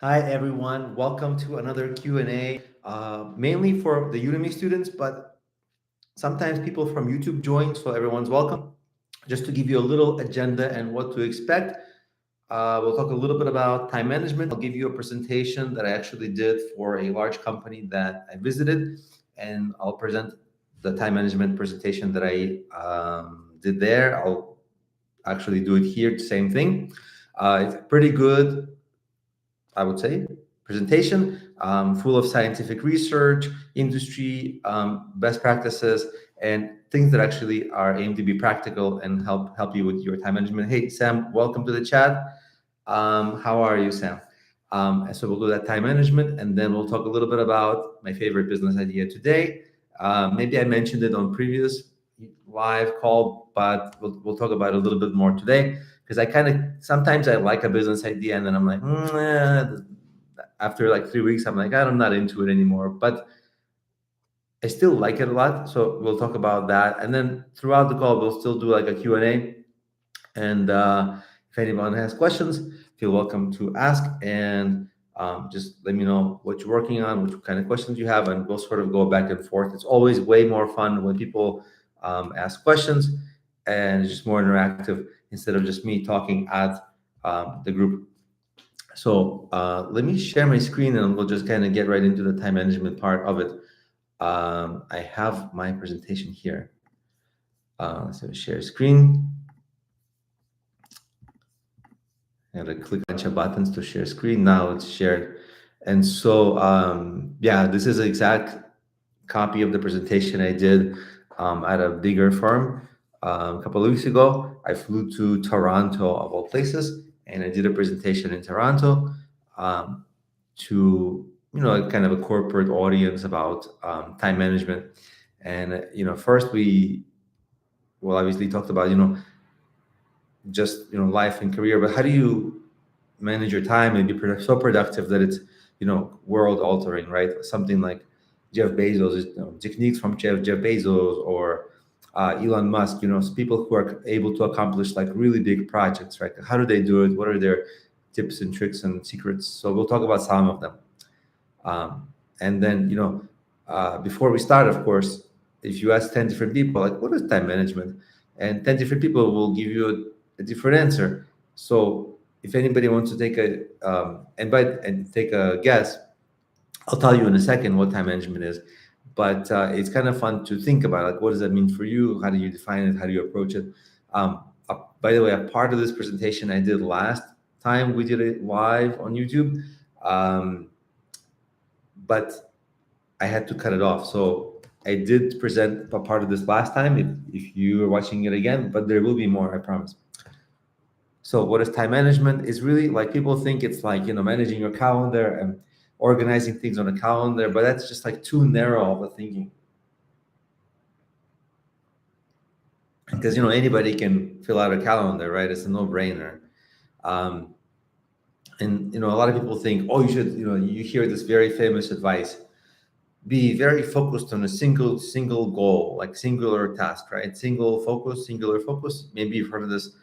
Hi everyone, welcome to another Q&A, mainly for the Udemy students, but sometimes people from YouTube join, so everyone's welcome. Just to give you a little agenda and what to expect, we'll talk a little bit about time management. I'll give you a presentation that I actually did for a large company that I visited, and I'll present the time management presentation that I did there. I'll actually do it here, same thing. It's pretty good, I would say, presentation, full of scientific research, industry, best practices, and things that actually are aimed to be practical and help you with your time management. Hey, Sam, welcome to the chat. How are you, Sam? So we'll do that time management, and then we'll talk a little bit about my favorite business idea today. Maybe I mentioned it on previous live call, but we'll talk about it a little bit more today because I kind of sometimes I like a business idea and then I'm like, after like 3 weeks, I'm like, I'm not into it anymore. But I still like it a lot, so we'll talk about that. And then throughout the call, we'll still do like a Q&A. And if anyone has questions, feel welcome to ask and just let me know what you're working on, which kind of questions you have, and we'll sort of go back and forth. It's always way more fun when people ask questions and it's just more interactive instead of just me talking at the group. So let me share my screen and we'll just kind of get right into the time management part of it. I have my presentation here. So share screen. I gotta click a bunch of buttons to share screen. Now it's shared. And so, yeah, this is an exact copy of the presentation I did at a bigger firm a couple of weeks ago. I flew to Toronto, of all places, and I did a presentation in Toronto to, kind of a corporate audience about time management. And, first well, obviously talked about, just, life and career, but how do you manage your time and be so productive that it's world altering, right? Something like Jeff Bezos, techniques from Jeff Bezos or Elon Musk, people who are able to accomplish like really big projects, right? How do they do it? What are their tips and tricks and secrets? So we'll talk about some of them. And then, before we start, of course, if you ask 10 different people, like, what is time management? And 10 different people will give you a different answer. So if anybody wants to take and take a guess, I'll tell you in a second what time management is. But it's kind of fun to think about, like, what does that mean for you? How do you define it? How do you approach it? By the way, a part of this presentation I did last time we did it live on YouTube. But I had to cut it off. So I did present a part of this last time if you are watching it again, but there will be more, I promise. So what is time management? Is really like people think it's like, managing your calendar and organizing things on a calendar, but that's just like too narrow of a thinking. Because, anybody can fill out a calendar, right? It's a no-brainer. Um, and, a lot of people think, oh, you should, you hear this very famous advice, be very focused on a single goal, like singular task, right? Singular focus. Maybe you've heard of this.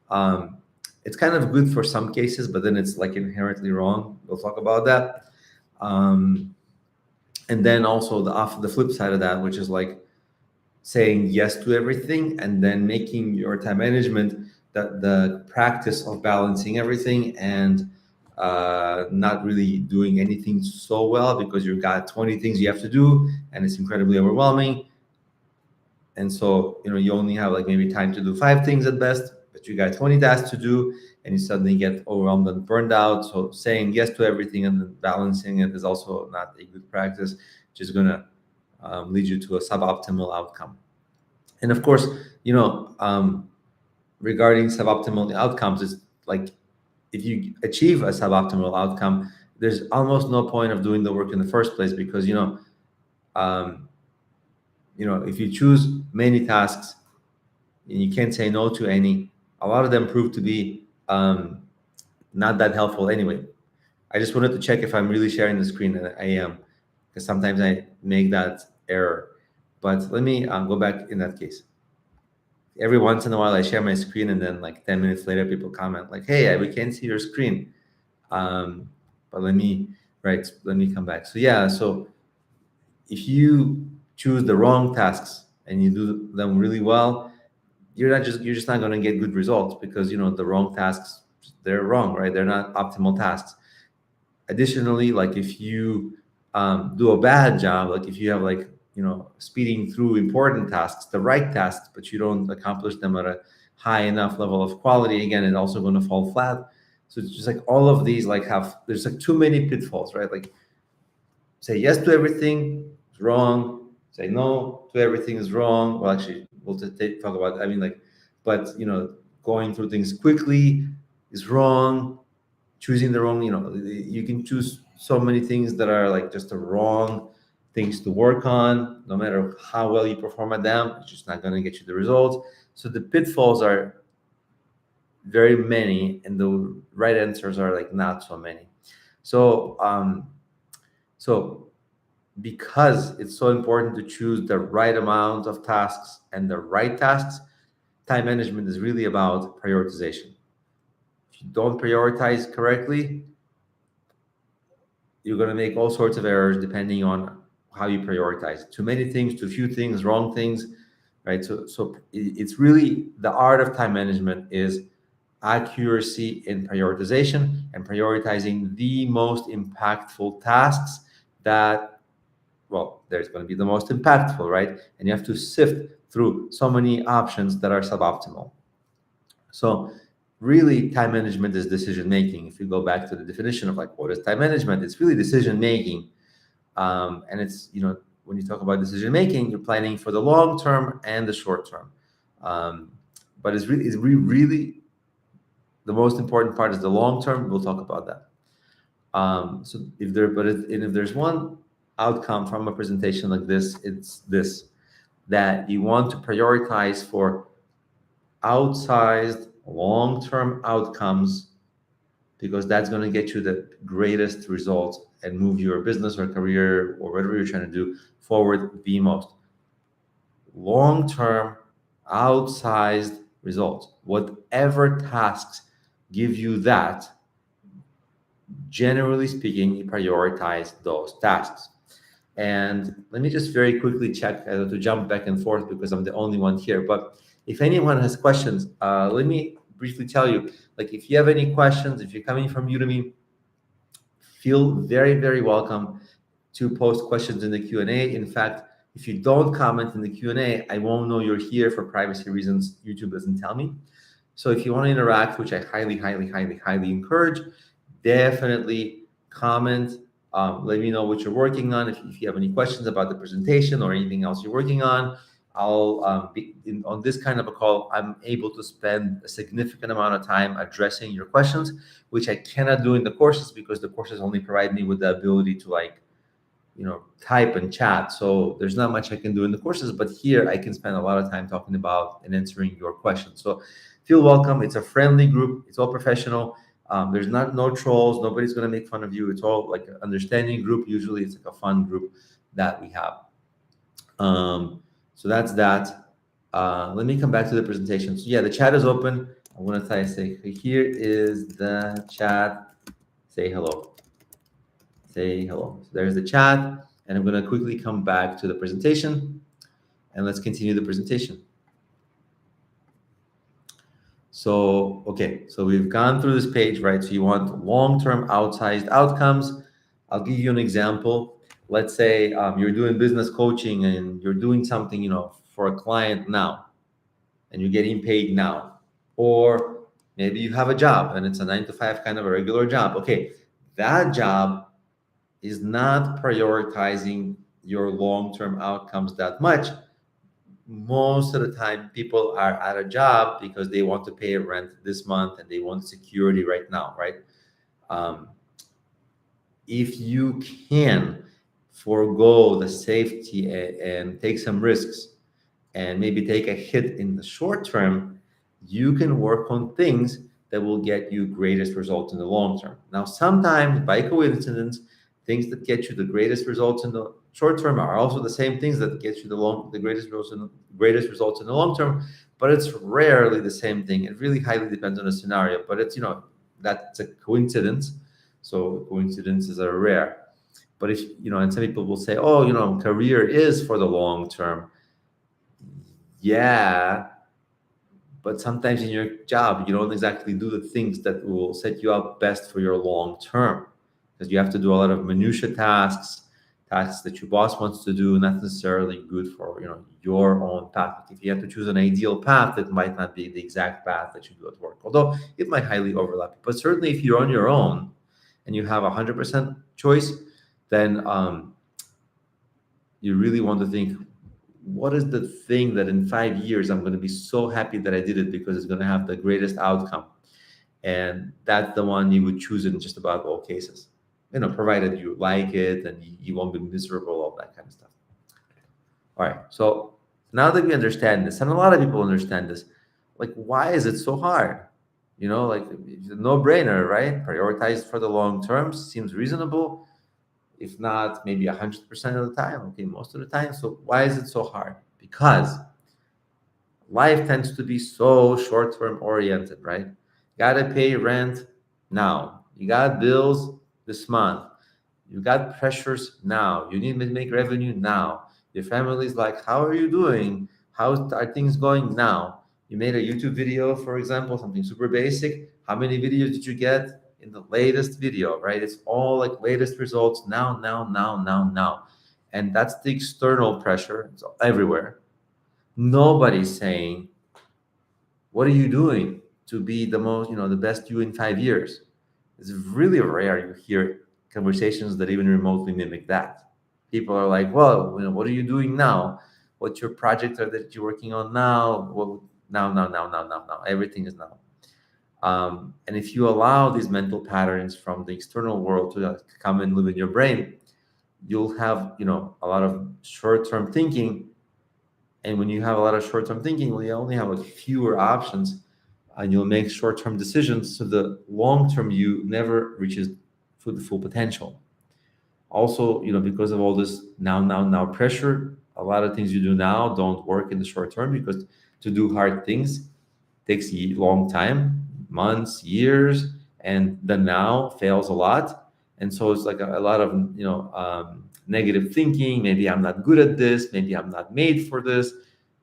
Um, it's kind of good for some cases, but then it's like inherently wrong. We'll talk about that. And then also the flip side of that, which is like saying yes to everything and then making your time management the practice of balancing everything and not really doing anything so well because you've got 20 things you have to do and it's incredibly overwhelming. And so, you only have like maybe time to do 5 things at best, but you got 20 tasks to do and you suddenly get overwhelmed and burned out. So saying yes to everything and then balancing it is also not a good practice, which is going to lead you to a suboptimal outcome. And of course, regarding suboptimal outcomes, it's like if you achieve a suboptimal outcome, there's almost no point of doing the work in the first place because um, if you choose many tasks and you can't say no to any, a lot of them prove to be not that helpful anyway. I just wanted to check if I'm really sharing the screen, and I am, because sometimes I make that error. But let me go back in that case. Every once in a while I share my screen and then like 10 minutes later people comment like, hey, we can't see your screen. but let me come back. So yeah, so if you choose the wrong tasks and you do them really well, you're just not going to get good results, because the wrong tasks, they're wrong, right? They're not optimal tasks. Additionally, like if you do a bad job, like if you have like speeding through important tasks, the right tasks, but you don't accomplish them at a high enough level of quality, again, it's also going to fall flat. So it's just like all of these like there's like too many pitfalls, right? Like say yes to everything is wrong, say no to everything is wrong. Well, actually, we'll talk about, I mean, like, but going through things quickly is wrong. Choosing the wrong, you can choose so many things that are like just the wrong things to work on. No matter how well you perform at them, it's just not going to get you the results. So the pitfalls are very many, and the right answers are like not so many. So so because it's so important to choose the right amount of tasks and the right tasks, time management is really about prioritization. If you don't prioritize correctly, you're going to make all sorts of errors depending on how you prioritize. Too many things, too few things, wrong things, right? So it's really the art of time management is accuracy in prioritization and prioritizing the most impactful tasks that, well, there's going to be the most impactful, right? And you have to sift through so many options that are suboptimal. So really, time management is decision making. If you go back to the definition of like what is time management, it's really decision making. And it's, when you talk about decision making, you're planning for the long term and the short term. But it's really the most important part is the long term. We'll talk about that. So if there's one outcome from a presentation like this, it's this: that you want to prioritize for outsized long-term outcomes, because that's going to get you the greatest results and move your business or career or whatever you're trying to do forward the most. Long-term outsized results, whatever tasks give you that, generally speaking, you prioritize those tasks. And let me just very quickly check to jump back and forth because I'm the only one here. But if anyone has questions, let me briefly tell you, like if you have any questions, if you're coming from Udemy, feel very, very welcome to post questions in the Q&A. In fact, if you don't comment in the Q&A, I won't know you're here. For privacy reasons, YouTube doesn't tell me. So if you want to interact, which I highly, highly, highly, highly encourage, definitely comment. Let me know what you're working on. If you have any questions about the presentation or anything else you're working on, I'll be on this kind of a call. I'm able to spend a significant amount of time addressing your questions, which I cannot do in the courses because the courses only provide me with the ability to type and chat. So there's not much I can do in the courses, but here I can spend a lot of time talking about and answering your questions. So feel welcome. It's a friendly group. It's all professional. There's no trolls. Nobody's going to make fun of you. It's all like an understanding group. Usually it's like a fun group that we have. So that's that. Let me come back to the presentation. So yeah, the chat is open. I want to say, here is the chat. Say hello. Say hello. So there's the chat. And I'm going to quickly come back to the presentation. And let's continue the presentation. So, okay, so we've gone through this page, right? So you want long-term outsized outcomes. I'll give you an example. Let's say you're doing business coaching and you're doing something, for a client now, and you're getting paid now. Or maybe you have a job and it's a 9-to-5 kind of a regular job. Okay, that job is not prioritizing your long-term outcomes that much. Most of the time people are at a job because they want to pay rent this month and they want security right now, right? If you can forego the safety and take some risks and maybe take a hit in the short term, you can work on things that will get you greatest results in the long term. Now, sometimes by coincidence, things that get you the greatest results in the short term are also the same things that get you the greatest results in the long term, but it's rarely the same thing. It really highly depends on the scenario, but it's that's a coincidence. So coincidences are rare. But if, and some people will say, oh, career is for the long term. Yeah, but sometimes in your job, you don't exactly do the things that will set you up best for your long term, because you have to do a lot of minutia tasks that your boss wants to do, not necessarily good for your own path. If you have to choose an ideal path, it might not be the exact path that you do at work, although it might highly overlap. But certainly, if you're on your own and you have 100% choice, then you really want to think, what is the thing that in 5 years I'm going to be so happy that I did it, because it's going to have the greatest outcome. And that's the one you would choose in just about all cases, provided you like it and you won't be miserable, all that kind of stuff. All right. So now that we understand this, and a lot of people understand this, like, why is it so hard? Like, it's a no-brainer, right? Prioritize for the long term seems reasonable, if not maybe 100% of the time, okay, most of the time. So why is it so hard? Because life tends to be so short-term oriented, right? Gotta pay rent now. You got bills this month. You got pressures now. You need to make revenue now. Your family's like, how are you doing? How are things going now? You made a YouTube video, for example, something super basic. How many videos did you get in the latest video, right? It's all like latest results now, now, now, now, now. And that's the external pressure. It's everywhere. Nobody's saying, what are you doing to be the most, the best you in 5 years? It's really rare you hear conversations that even remotely mimic that. People are like, well, what are you doing now? What's your project that you're working on now? Well, now, now, now, now, now, now. Everything is now. And if you allow these mental patterns from the external world to come and live in your brain, you'll have, a lot of short-term thinking. And when you have a lot of short-term thinking, well, you only have like fewer options, and you'll make short-term decisions. So the long-term you never reaches the full potential. Also, because of all this now, now, now pressure, a lot of things you do now don't work in the short term, because to do hard things takes a long time, months, years, and the now fails a lot. And so it's like a lot of negative thinking. Maybe I'm not good at this, maybe I'm not made for this,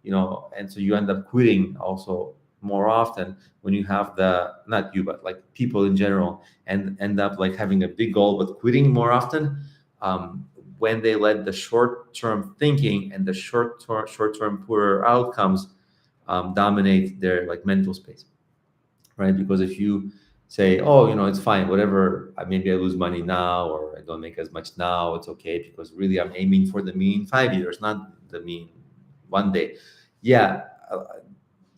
and so you end up quitting also more often when you have the, not you, but like people in general, and end up like having a big goal but quitting more often, um, when they let the short-term thinking and the short-term poorer outcomes dominate their like mental space, right? Because if you say, oh, it's fine, whatever, maybe I lose money now, or I don't make as much now, it's okay, because really I'm aiming for the mean 5 years, not the mean one day. Yeah,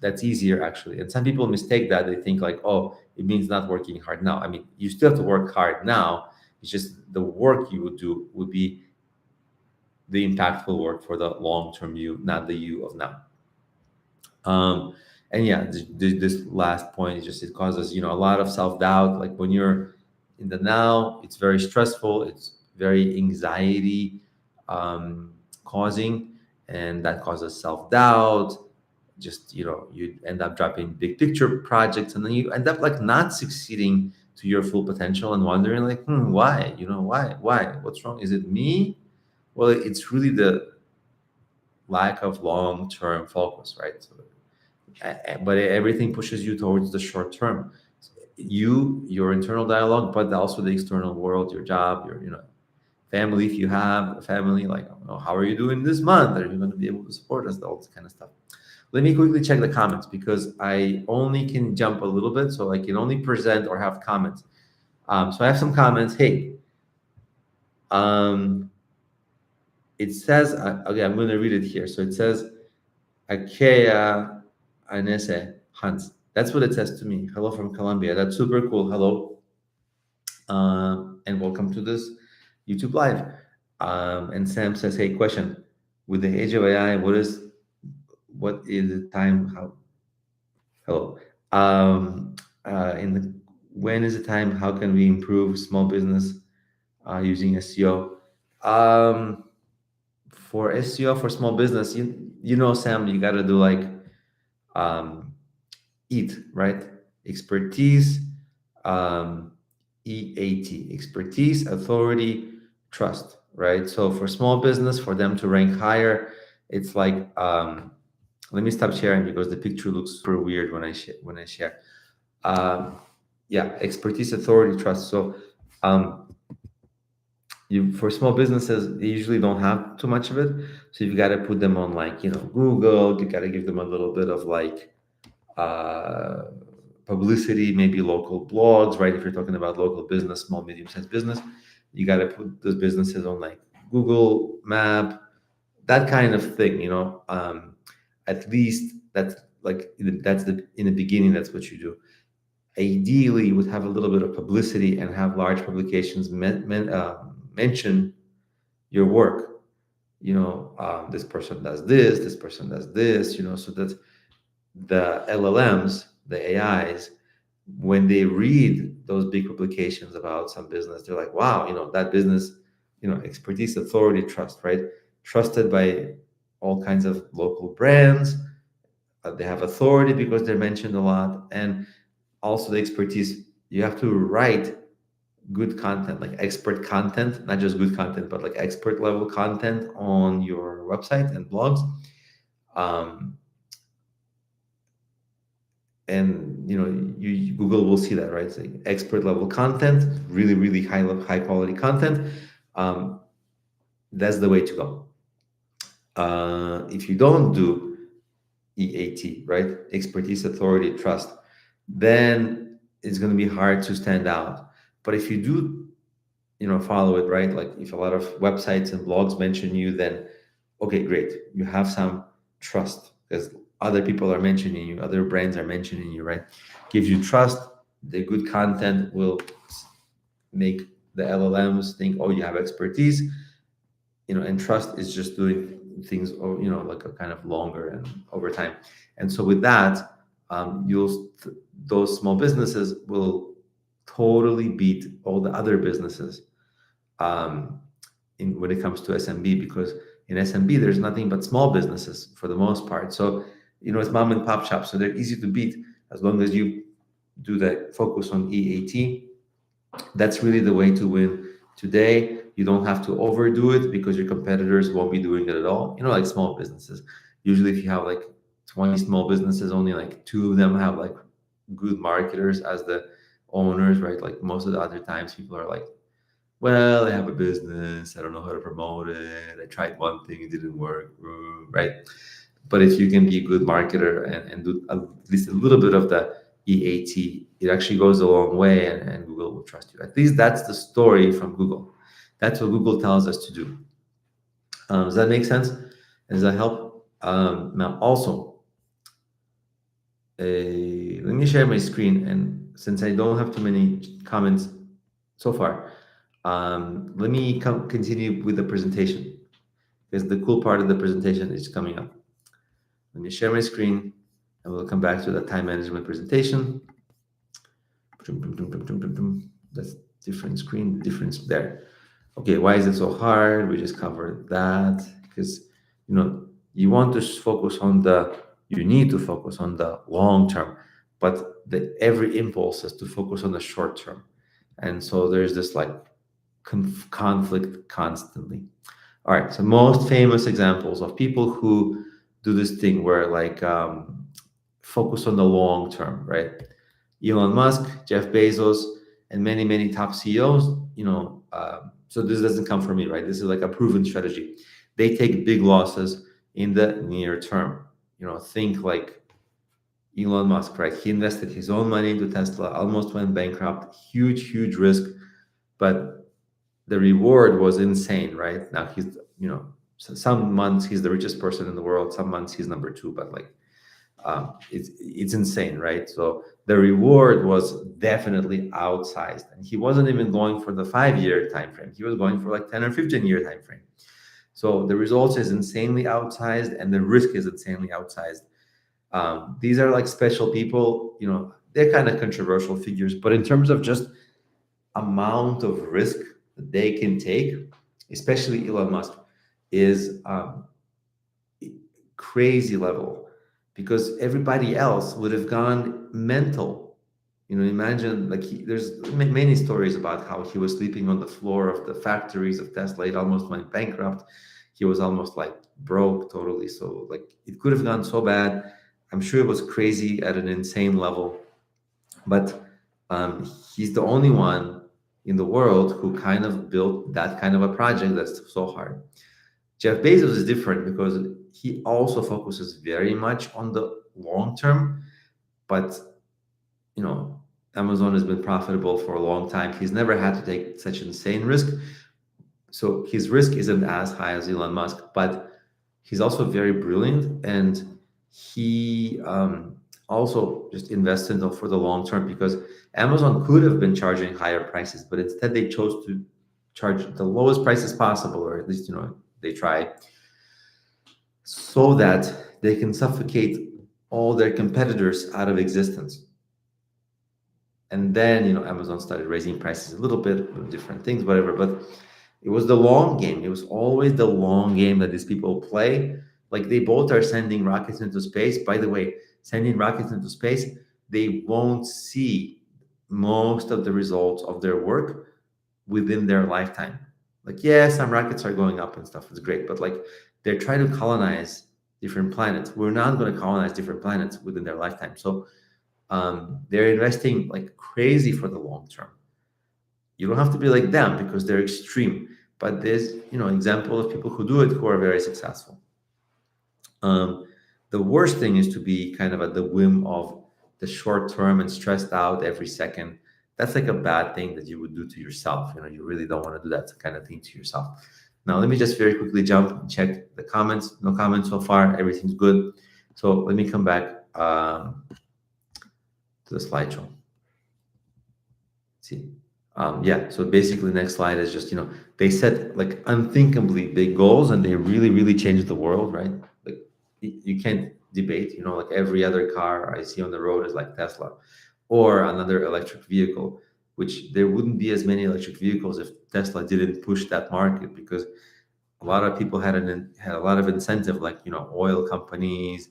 that's easier actually. And some people mistake that. They think like, oh, it means not working hard now. I mean, you still have to work hard now. It's just the work you would do would be the impactful work for the long-term you, not the you of now. And yeah, this last point is just, it causes a lot of self-doubt. Like when you're in the now, it's very stressful, it's very anxiety causing, and that causes self-doubt. Just you end up dropping big picture projects, and then you end up like not succeeding to your full potential, and wondering like, why, why, what's wrong? Is it me? Well, it's really the lack of long-term focus, right? So, but everything pushes you towards the short term. Your internal dialogue, but also the external world, your job, your family, if you have a family, like, oh, how are you doing this month? Are you going to be able to support us? All this kind of stuff. Let me quickly check the comments, because I only can jump a little bit, so I can only present or have comments. So I have some comments. Hey, it says, okay, I'm going to read it here. So it says, Akea Anese Hans. That's what it says to me. Hello from Colombia. That's super cool. Hello. And welcome to this YouTube Live. And Sam says, hey, question. With the age of AI, what is the time? How? Hello. When is the time? How can we improve small business using SEO? For SEO for small business, Sam, you got to do like EAT, right? Expertise, EAT, expertise, authority, trust, right? So for small business, for them to rank higher, it's like, let me stop sharing because the picture looks super weird when I share. Um, yeah, expertise, authority, trust. So um, you for small businesses, they usually don't have too much of it. So you've got to put them on like, Google. You got to give them a little bit of like uh, publicity, maybe local blogs, right? If you're talking about local business, small, medium-sized business, you got to put those businesses on like Google Map, that kind of thing, at least that's like, that's the in the beginning, that's what you do. Ideally, you would have a little bit of publicity and have large publications mention your work. This person does this person does this, so that the LLMs, the AIs, when they read those big publications about some business, they're like, wow, that business, expertise, authority, trust, right? Trusted by all kinds of local brands. They have authority because they're mentioned a lot. And also the expertise, you have to write good content, like expert content, not just good content, but like expert level content on your website and blogs. Um, and Google will see that, right? It's like expert level content, really really high quality content. um, that's the way to go. If you don't do EAT, right, expertise, authority, trust, then it's going to be hard to stand out. But if you do, follow it, right, like if a lot of websites and blogs mention you, then okay, great, you have some trust because other people are mentioning you, other brands are mentioning you, right? Gives you trust. The good content will make the LLMs think, oh, you have expertise, and trust is just doing things, or like a kind of longer and over time. And so with that, those small businesses will totally beat all the other businesses, um, when it comes to SMB, because in SMB there's nothing but small businesses for the most part. So it's mom and pop shops, so they're easy to beat as long as you do that focus on EAT. That's really the way to win today. You don't have to overdo it because your competitors won't be doing it at all. Like small businesses. Usually, if you have like 20 small businesses, only like two of them have like good marketers as the owners, right? Like most of the other times, people are like, well, I have a business. I don't know how to promote it. I tried one thing, it didn't work, right? But if you can be a good marketer and do at least a little bit of the EAT, it actually goes a long way, and Google will trust you. At least that's the story from Google. That's what Google tells us to do. Does that make sense? Does that help? Now, also, let me share my screen. And since I don't have too many comments so far, let me continue with the presentation because the cool part of the presentation is coming up. Let me share my screen and we'll come back to the time management presentation. That's different screen, difference there. Okay, why is it so hard? We just covered that because you want to focus on you need to focus on the long term, but every impulse is to focus on the short term. And so there's this like conflict constantly. All right, so most famous examples of people who do this thing where like focus on the long term, right? Elon Musk, Jeff Bezos, and many, many top CEOs, so this doesn't come from me, right? This is like a proven strategy. They take big losses in the near term. Think like Elon Musk, right? He invested his own money into Tesla, almost went bankrupt, huge, huge risk, but the reward was insane, right? Now he's, some months he's the richest person in the world, some months he's number two, but like it's insane, right? So the reward was definitely outsized, and he wasn't even going for the 5 year time frame. He was going for like 10 or 15 year time frame. So the results is insanely outsized, and the risk is insanely outsized. These are like special people, they're kind of controversial figures, but in terms of just amount of risk that they can take, especially Elon Musk, is crazy level, because everybody else would have gone mental, Imagine like there's many stories about how he was sleeping on the floor of the factories of Tesla. It almost went bankrupt. He was almost like broke totally. So like it could have gone so bad. I'm sure it was crazy at an insane level, but he's the only one in the world who kind of built that kind of a project that's so hard. Jeff Bezos is different because he also focuses very much on the long term, but you know, Amazon has been profitable for a long time. He's never had to take such insane risk. So his risk isn't as high as Elon Musk, but he's also very brilliant, and he also just invested for the long term because Amazon could have been charging higher prices, but instead they chose to charge the lowest prices possible, or at least they try, so that they can suffocate all their competitors out of existence. And then Amazon started raising prices a little bit with different things, whatever. But it was the long game. It was always the long game that these people play. Like they both are sending rockets into space. By the way, sending rockets into space, they won't see most of the results of their work within their lifetime. Like, yeah, some rockets are going up and stuff. It's great, but like they're trying to colonize different planets. We're not going to colonize different planets within their lifetime. So they're investing like crazy for the long term. You don't have to be like them because they're extreme, but there's example of people who do it who are very successful. The worst thing is to be kind of at the whim of the short term and stressed out every second. That's like a bad thing that you would do to yourself. You really don't want to do that kind of thing to yourself. Now, let me just very quickly jump and check the comments. No comments so far. Everything's good. So let me come back to the slideshow. See, yeah. So basically, next slide is just they set like unthinkably big goals, and they really, really changed the world, right? Like you can't debate. Like every other car I see on the road is like Tesla, or another electric vehicle. Which there wouldn't be as many electric vehicles if Tesla didn't push that market, because a lot of people had a lot of incentive, like oil companies,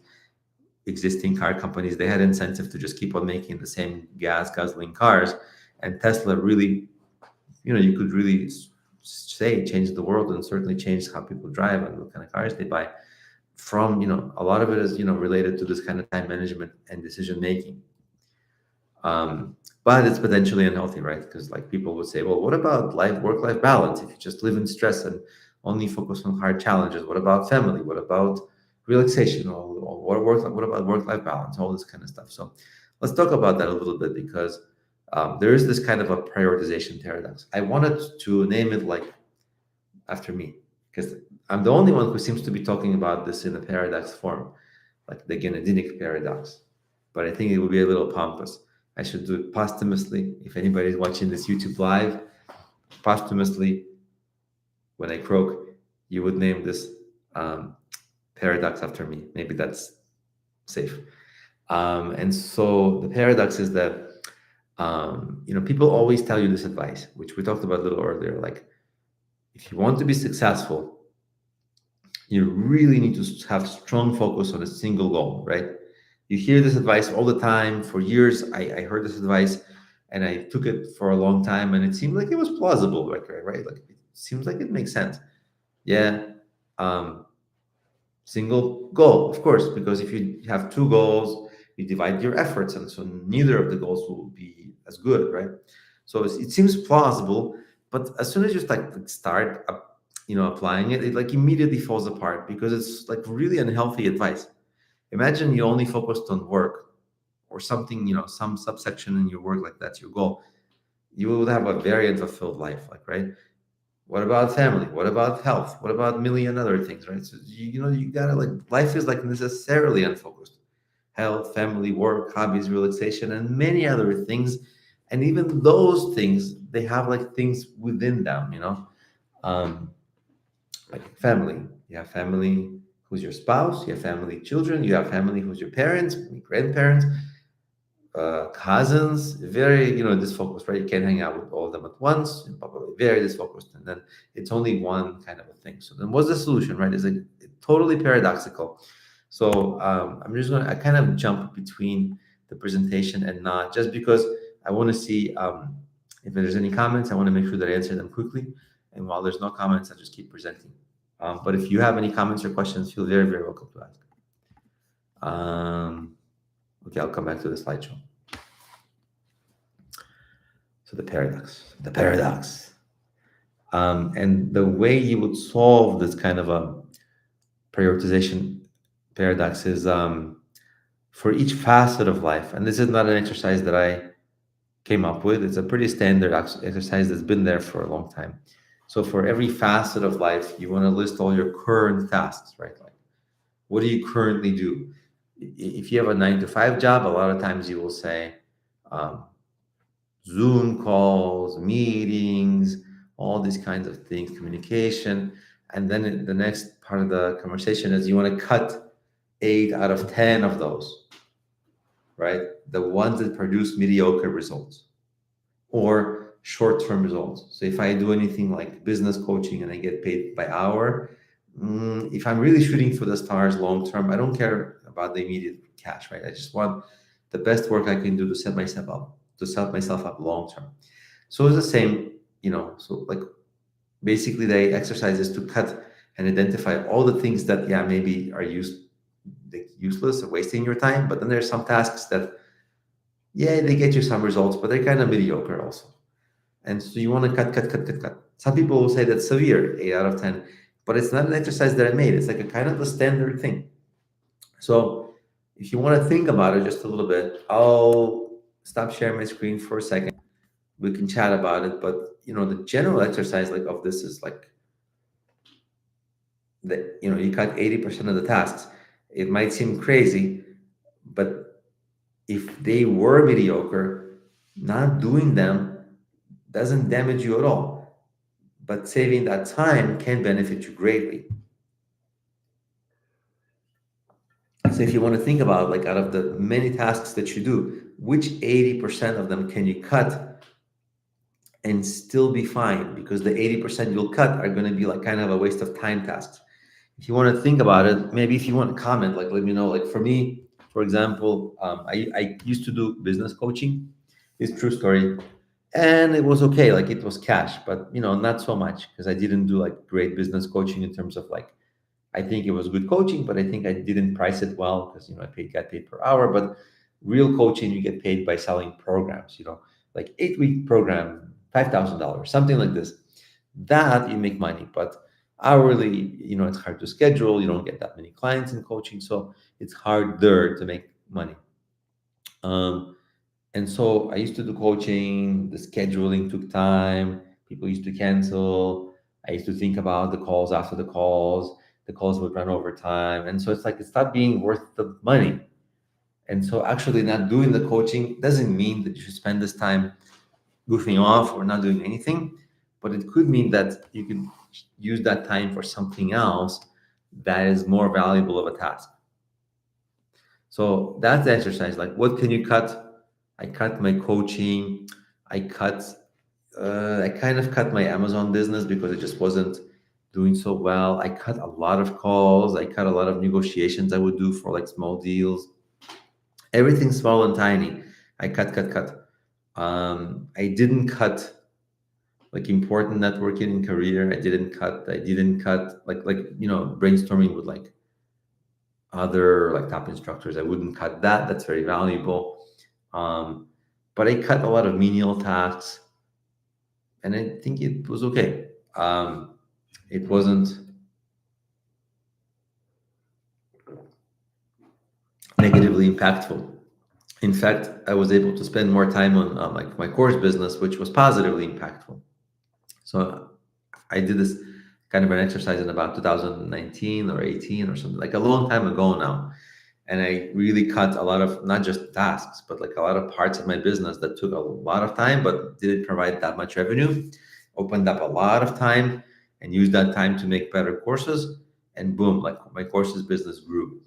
existing car companies, they had incentive to just keep on making the same guzzling cars. And Tesla really, you could really say changed the world, and certainly changed how people drive and what kind of cars they buy. From a lot of it is related to this kind of time management and decision making. But it's potentially unhealthy, right? Because like people would say, well, what about work-life balance? If you just live in stress and only focus on hard challenges, what about family? What about relaxation? Or what about work-life balance? All this kind of stuff. So let's talk about that a little bit, because there is this kind of a prioritization paradox. I wanted to name it like after me, because I'm the only one who seems to be talking about this in a paradox form, like the Genedinik paradox. But I think it would be a little pompous. I should do it posthumously. If anybody's watching this YouTube live, posthumously, when I croak, you would name this paradox after me. Maybe that's safe. And so the paradox is that people always tell you this advice, which we talked about a little earlier. Like, if you want to be successful, you really need to have strong focus on a single goal, right? You hear this advice all the time. For years, I heard this advice, and I took it for a long time, and it seemed like it was plausible, right? Like it seems like it makes sense. Yeah. Single goal, of course, because if you have two goals, you divide your efforts, and so neither of the goals will be as good, right? So it seems plausible, but as soon as you start applying it, it like immediately falls apart, because it's like really unhealthy advice. Imagine you only focused on work or something, some subsection in your work, like that's your goal. You will have a very unfulfilled life, like, right? What about family? What about health? What about a million other things, right? So you gotta like, life is like necessarily unfocused. Health, family, work, hobbies, relaxation, and many other things. And even those things, they have like things within them, um, like family. You have family who's your spouse. You have family, children. You have family who's your parents, grandparents, cousins. Very disfocused, right? You can't hang out with all of them at once. You're probably very disfocused, and then it's only one kind of a thing. So then what's the solution, right? It's like totally paradoxical. So I'm just going to, I kind of jump between the presentation and not, just because I want to see if there's any comments. I want to make sure that I answer them quickly. And while there's no comments, I just keep presenting. But if you have any comments or questions, feel very, very welcome to ask. Okay, I'll come back to the slideshow. So the paradox. And the way you would solve this kind of a prioritization paradox is for each facet of life. And this is not an exercise that I came up with. It's a pretty standard exercise that's been there for a long time. So for every facet of life, you want to list all your current tasks, right? Like, what do you currently do? If you have a 9 to 5 job, a lot of times you will say Zoom calls, meetings, all these kinds of things, communication. And then the next part of the conversation is you want to cut 8 out of 10 of those, right? The ones that produce mediocre results or short-term results. So if I do anything like business coaching and I get paid by hour, if I'm really shooting for the stars long-term, I don't care about the immediate cash, right? I just want the best work I can do to set myself up long-term. So it's the same, so like basically the exercise is to cut and identify all the things that, maybe are useless or wasting your time. But then there's some tasks that, they get you some results, but they're kind of mediocre also. And so you want to cut. Some people will say that's severe, 8 out of 10, but it's not an exercise that I made. It's like a kind of a standard thing. So if you want to think about it just a little bit, I'll stop sharing my screen for a second. We can chat about it, but the general exercise like of this is like that, you cut 80% of the tasks. It might seem crazy, but if they were mediocre, not doing them doesn't damage you at all. But saving that time can benefit you greatly. So if you want to think about, like, out of the many tasks that you do, which 80% of them can you cut and still be fine? Because the 80% you'll cut are going to be like kind of a waste of time tasks. If you want to think about it, maybe if you want to comment, like, let me know. Like for me, for example, I used to do business coaching. It's true story. And it was okay. Like it was cash, but not so much because I didn't do like great business coaching in terms of like, I think it was good coaching, but I think I didn't price it well because I got paid per hour. But real coaching, you get paid by selling programs. Like 8-week program, $5,000, something like this. That you make money, but hourly, it's hard to schedule. You don't get that many clients in coaching, so it's harder to make money. And so I used to do coaching. The scheduling took time. People used to cancel. I used to think about the calls after the calls. The calls would run over time. And so it's like, it's not being worth the money. And so actually not doing the coaching doesn't mean that you should spend this time goofing off or not doing anything, but it could mean that you could use that time for something else that is more valuable of a task. So that's the exercise. Like, what can you cut? I cut my coaching. I kind of cut my Amazon business because it just wasn't doing so well. I cut a lot of calls. I cut a lot of negotiations I would do for like small deals. Everything small and tiny. I cut. I didn't cut like important networking in career. I didn't cut like brainstorming with like other like top instructors. I wouldn't cut that. That's very valuable. But I cut a lot of menial tasks, and I think it was okay. It wasn't negatively impactful. In fact, I was able to spend more time on like my course business, which was positively impactful. So I did this kind of an exercise in about 2019 or 18 or something, like a long time ago now. And I really cut a lot of not just tasks, but like a lot of parts of my business that took a lot of time, but didn't provide that much revenue. Opened up a lot of time and used that time to make better courses. And boom, like my courses business grew.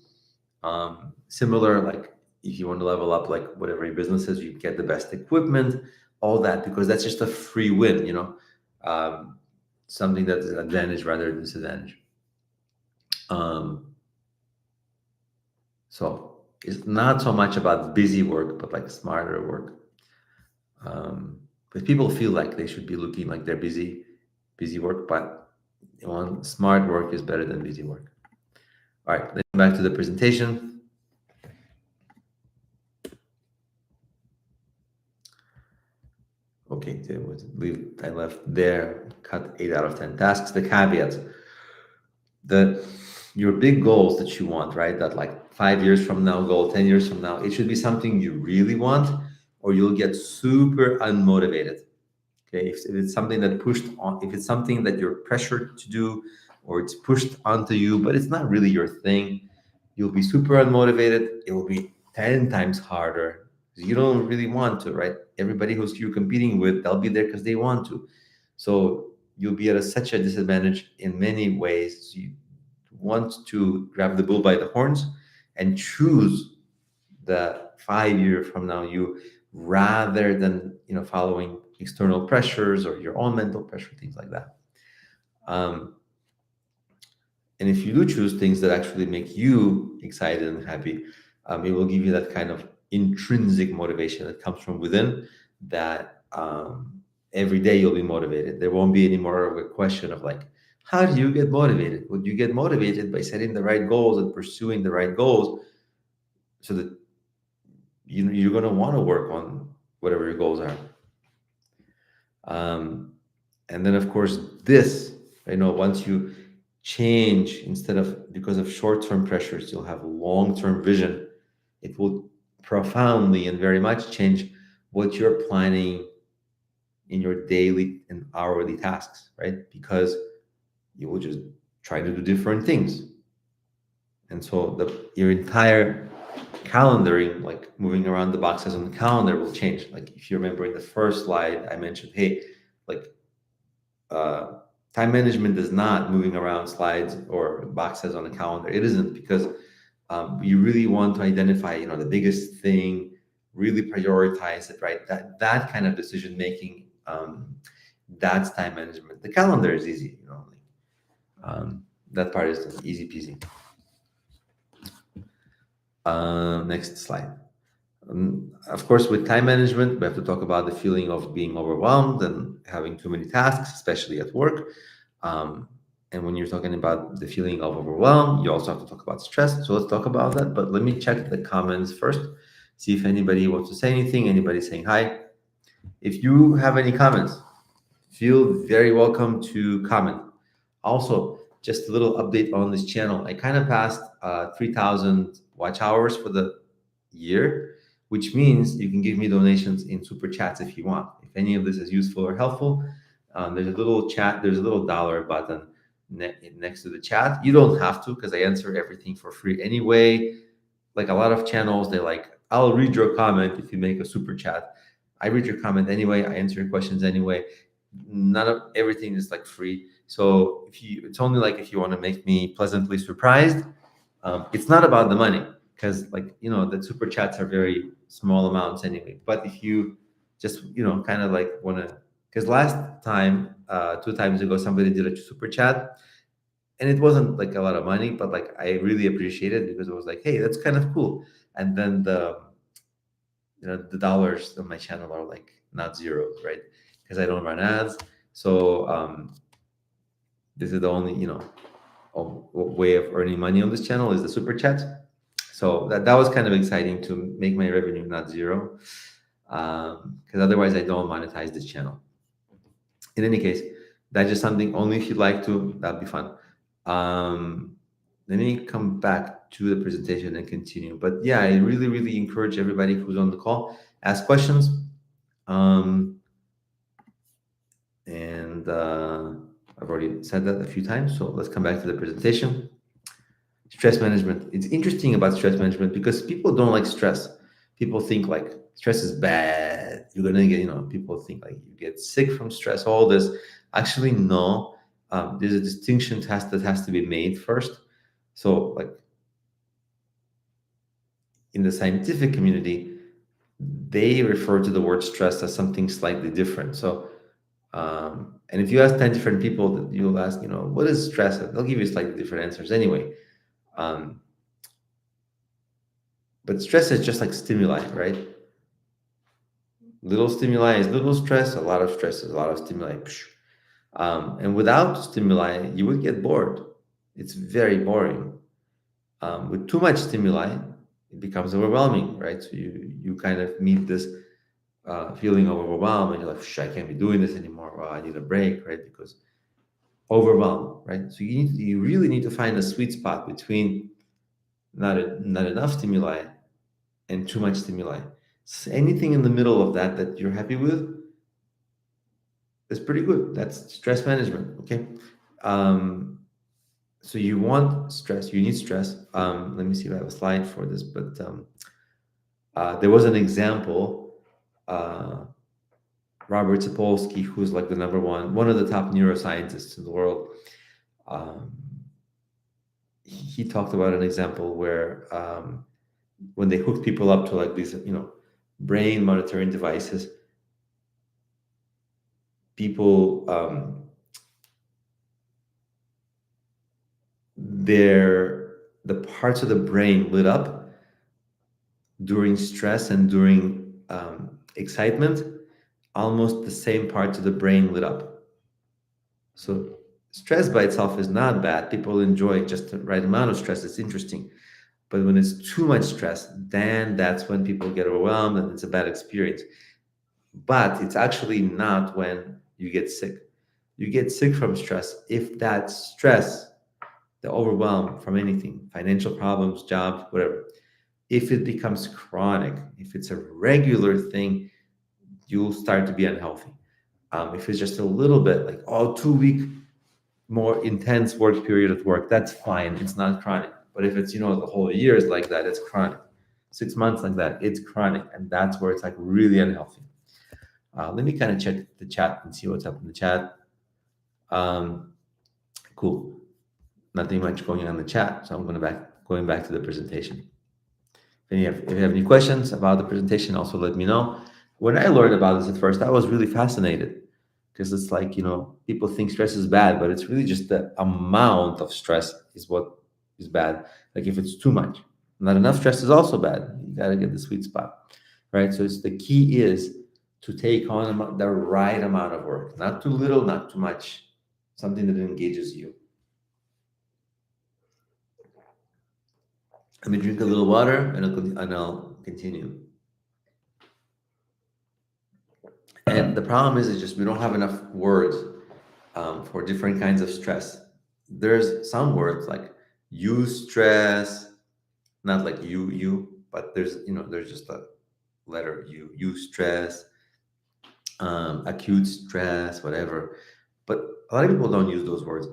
Similar, like if you want to level up, like whatever your business is, you get the best equipment, all that, because that's just a free win, something that is an advantage rather than disadvantage. So it's not so much about busy work, but like smarter work. But people feel like they should be looking like they're busy work, but smart work is better than busy work. All right, let's go back to the presentation. Okay, I left there, cut 8 out of 10 tasks. The caveats, the your big goals that you want, right? That like 5 years from now goal, 10 years from now, it should be something you really want, or you'll get super unmotivated. Okay, if it's something that pushed on, if it's something that you're pressured to do, or it's pushed onto you, but it's not really your thing, you'll be super unmotivated. It will be 10 times harder because you don't really want to, right? Everybody who's you're competing with, they'll be there because they want to. So you'll be at such a disadvantage in many ways. So you want to grab the bull by the horns and choose the 5 year from now you, rather than following external pressures or your own mental pressure, things like that. And if you do choose things that actually make you excited and happy, it will give you that kind of intrinsic motivation that comes from within, that every day you'll be motivated. There won't be any more of a question of like, how do you get motivated? Would you get motivated by setting the right goals and pursuing the right goals, so that you're going to want to work on whatever your goals are. And then, of course, once you change, instead of because of short-term pressures, you'll have long-term vision. It will profoundly and very much change what you're planning in your daily and hourly tasks, right? Because you will just try to do different things. And so your entire calendaring, like moving around the boxes on the calendar, will change. Like if you remember in the first slide, I mentioned, hey, like time management is not moving around slides or boxes on a calendar. It isn't, because you really want to identify, the biggest thing, really prioritize it, right? That kind of decision making, that's time management. The calendar is easy, that part is easy peasy. Next slide. Of course, with time management, we have to talk about the feeling of being overwhelmed and having too many tasks, especially at work. And when you're talking about the feeling of overwhelm, you also have to talk about stress. So let's talk about that. But let me check the comments first, see if anybody wants to say anything. Anybody saying hi? If you have any comments, feel very welcome to comment. Also, just a little update on this channel. I kind of passed 3,000 watch hours for the year, which means you can give me donations in super chats if you want. If any of this is useful or helpful, there's a little dollar button next to the chat. You don't have to, because I answer everything for free anyway. Like a lot of channels, they like, I'll read your comment if you make a super chat. I read your comment anyway. I answer your questions anyway. None of everything is like free. So it's only like if you want to make me pleasantly surprised. It's not about the money, because the super chats are very small amounts anyway. But if you just kind of like want to, because last time, 2 times ago, somebody did a super chat, and it wasn't like a lot of money, but like I really appreciate it, because it was like, hey, that's kind of cool. And then the dollars on my channel are like not zeros, right? Because I don't run ads. So this is the only way of earning money on this channel is the super chat. So that was kind of exciting to make my revenue not zero, because otherwise I don't monetize this channel. In any case, that's just something only if you'd like to. That'd be fun. Let me come back to the presentation and continue. But yeah, I really, really encourage everybody who's on the call, ask questions. And I've already said that a few times, so let's come back to the presentation. Stress management. It's interesting about stress management because people don't like stress. People think like stress is bad. You're gonna get, people think like you get sick from stress, all this. Actually, no. There's a distinction that has to be made first. So like in the scientific community, they refer to the word stress as something slightly different. So and if you ask 10 different people, you'll ask, what is stress? They'll give you slightly different answers anyway. But stress is just like stimuli, right? Little stimuli is little stress, a lot of stress is a lot of stimuli. And without stimuli, you would get bored. It's very boring. With too much stimuli, it becomes overwhelming, right? So you kind of meet this feeling of overwhelm, and you're like, I can't be doing this anymore. Well, I need a break, right? Because overwhelm, right? So you really need to find a sweet spot between not enough stimuli and too much stimuli. So anything in the middle of that you're happy with is pretty good. That's stress management. Okay. Um, so you want stress, you need stress. Let me see if I have a slide for this, but there was an example. Uh, Robert Sapolsky, who's like the one of the top neuroscientists in the world. Um, he talked about an example where when they hooked people up to like these, brain monitoring devices, people the parts of the brain lit up during stress and during excitement, almost the same parts of the brain lit up. So stress by itself is not bad. People enjoy just the right amount of stress. It's interesting. But when it's too much stress, then that's when people get overwhelmed and it's a bad experience. But it's actually not when you get sick. You get sick from stress if that stress, the overwhelm from anything, financial problems, jobs, whatever, if it becomes chronic, if it's a regular thing, you'll start to be unhealthy. If it's just a little bit, like 2 week more intense work period at work, that's fine. It's not chronic. But if it's the whole year is like that, it's chronic. 6 months like that, it's chronic, and that's where it's like really unhealthy. Let me kind of check the chat and see what's up in the chat. Um, cool. Nothing much going on in the chat, so I'm going back to the presentation. If you have any questions about the presentation, also let me know. When I learned about this at first, I was really fascinated because it's like, people think stress is bad, but it's really just the amount of stress is what is bad. Like if it's too much, not enough stress is also bad. You got to get the sweet spot, right? So it's the key is to take on the right amount of work, not too little, not too much, something that engages you. Let me drink a little water and I'll continue. And the problem is just we don't have enough words for different kinds of stress. There's some words like eustress, not like you, but there's just a letter eustress, acute stress, whatever. But a lot of people don't use those words,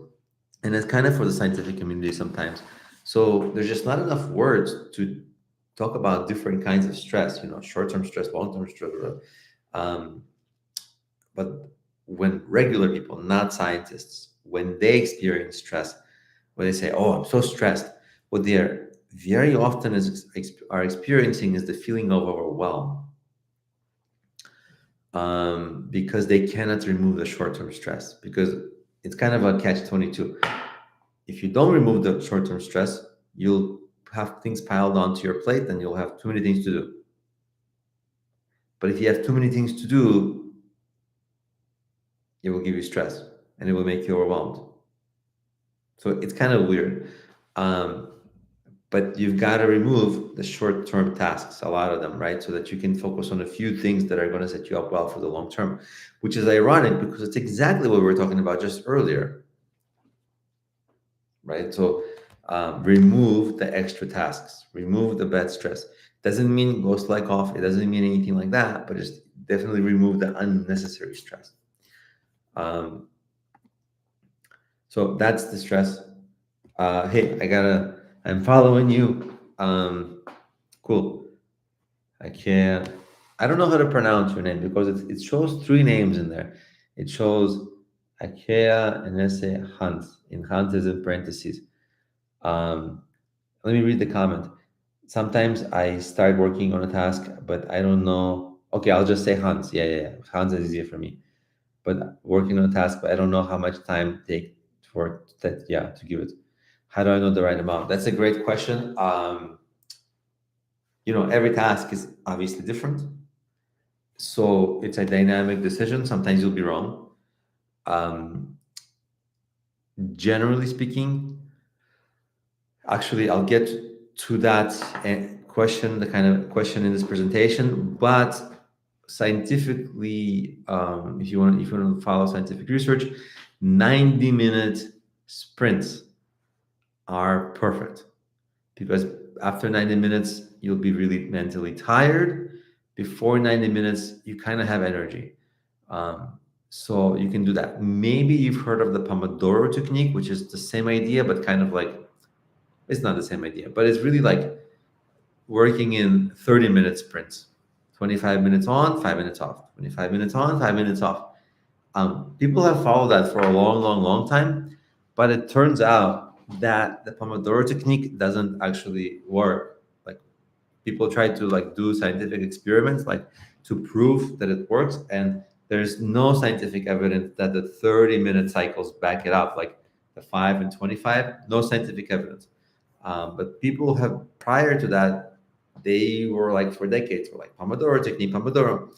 and it's kind of for the scientific community sometimes. So there's just not enough words to talk about different kinds of stress. Short-term stress, long-term stress. Um, but when regular people, not scientists, when they experience stress, when they say, "Oh, I'm so stressed," what they're very often are experiencing is the feeling of overwhelm, because they cannot remove the short-term stress. Because it's kind of a catch-22. If you don't remove the short-term stress, you'll have things piled onto your plate, and you'll have too many things to do. But if you have too many things to do, it will give you stress and it will make you overwhelmed. So it's kind of weird. Um, but you've got to remove the short-term tasks, a lot of them, right? So that you can focus on a few things that are going to set you up well for the long term, which is ironic because it's exactly what we were talking about just earlier, right? So remove the extra tasks, remove the bad stress. Doesn't mean go slack off. It doesn't mean anything like that, but just definitely remove the unnecessary stress. Um, so that's the stress. Hey, I'm following you. Cool. I don't know how to pronounce your name because it shows three names in there. It shows Akea and Ese Hunt. In Hunt is in parentheses. Um, Let me read the comment. Sometimes I start working on a task, but I don't know. Okay, I'll just say Hans. Yeah. Hans is easier for me. But working on a task, but I don't know how much time take for that. Yeah, to give it. How do I know the right amount? That's a great question. Every task is obviously different. So it's a dynamic decision. Sometimes you'll be wrong. Um, Generally speaking, actually, I'll get to that question, the kind of question in this presentation. But scientifically, if you want to follow scientific research, 90-minute sprints are perfect because after 90 minutes, you'll be really mentally tired. Before 90 minutes, you kind of have energy. Um, so you can do that. Maybe you've heard of the Pomodoro technique, which is the same idea, but kind of like it's not the same idea, but it's really like working in 30-minute sprints, 25 minutes on, 5 minutes off, 25 minutes on, 5 minutes off. People have followed that for a long, long, long time, but it turns out that the Pomodoro technique doesn't actually work. Like people try to like do scientific experiments, like to prove that it works, and there's no scientific evidence that the 30-minute cycles back it up, like the 5 and 25. No scientific evidence. But people have prior to that, they were like for decades, were like Pomodoro technique, Pomodoro,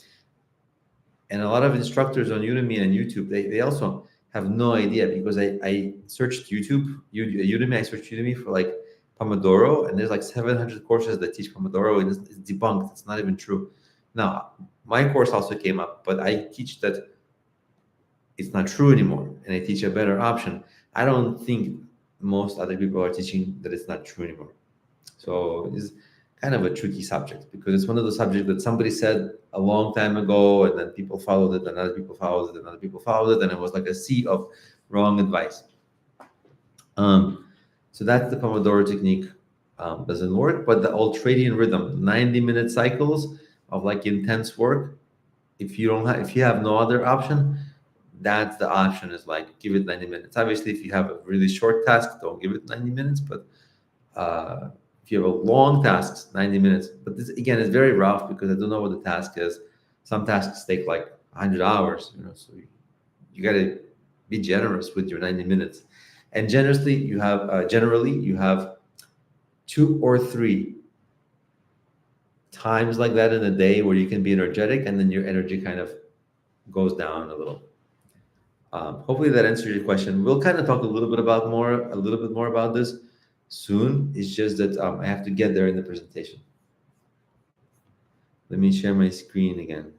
and a lot of instructors on Udemy and YouTube, they also have no idea because I searched Udemy, I searched Udemy for like Pomodoro, and there's like 700 courses that teach Pomodoro, and it's debunked. It's not even true. Now, my course also came up, but I teach that it's not true anymore, and I teach a better option. I don't think most other people are teaching that it's not true anymore. So it's kind of a tricky subject because it's one of the subjects that somebody said a long time ago, and then people followed it, and other people followed it, and other people followed it, and it was like a sea of wrong advice. Um, so that's the Pomodoro technique. Doesn't work, but the ultradian rhythm, 90-minute cycles of like intense work. If you have no other option, that's the option. Is like give it 90 minutes. Obviously, if you have a really short task, don't give it 90 minutes. But uh, if you have a long tasks, 90 minutes. But this again is very rough because I don't know what the task is. Some tasks take like 100 hours, so you got to be generous with your 90 minutes. And generally you have 2 or 3 times like that in a day where you can be energetic, and then your energy kind of goes down a little. Hopefully that answers your question. We'll kind of talk a little bit more about this soon. It's just that I have to get there in the presentation. Let me share my screen again.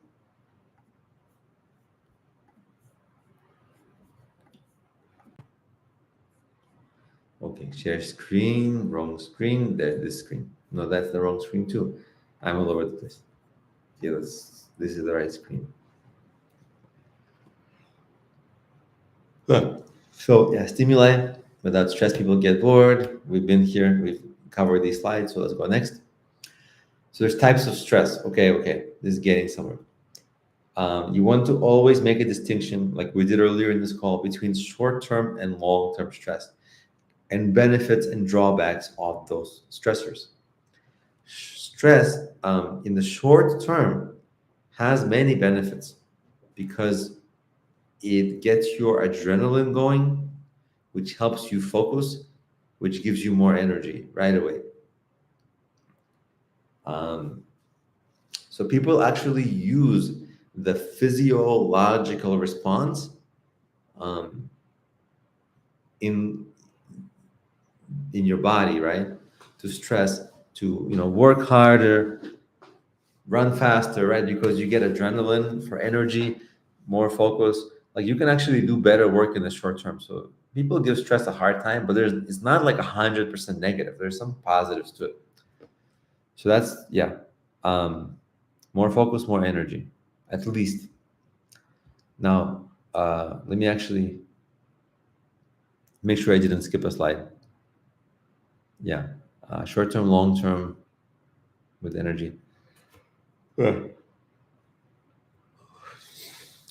Okay, share screen, wrong screen, this screen. No, that's the wrong screen too. I'm all over the place. Okay, this is the right screen. So yeah, stimuli. Without stress, people get bored. We've been here. We've covered these slides. So let's go next. So there's types of stress. Okay. This is getting somewhere. You want to always make a distinction, like we did earlier in this call, between short-term and long-term stress, and benefits and drawbacks of those stressors. Stress in the short term has many benefits because it gets your adrenaline going, which helps you focus, which gives you more energy right away. So people actually use the physiological response um, in your body, right, to stress, to work harder, run faster, right, because you get adrenaline for energy, more focus. Like you can actually do better work in the short term. So people give stress a hard time, but it's not like 100% negative. There's some positives to it. So that's more focus, more energy, at least. Now let me actually make sure I didn't skip a slide. Yeah, short term, long term with energy.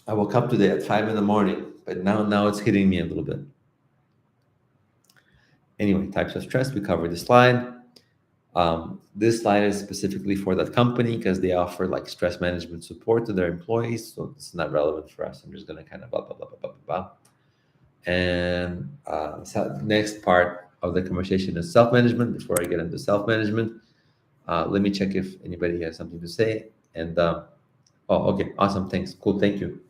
I woke up today at 5 in the morning, but now it's hitting me a little bit. Anyway, types of stress, we covered the slide. This slide is specifically for that company because they offer like stress management support to their employees. So it's not relevant for us. I'm just going to kind of blah, blah, blah, blah, blah, blah. And so next part of the conversation is self-management. Before I get into self-management, let me check if anybody has something to say. And Oh, okay, awesome. Thanks. Cool. Thank you.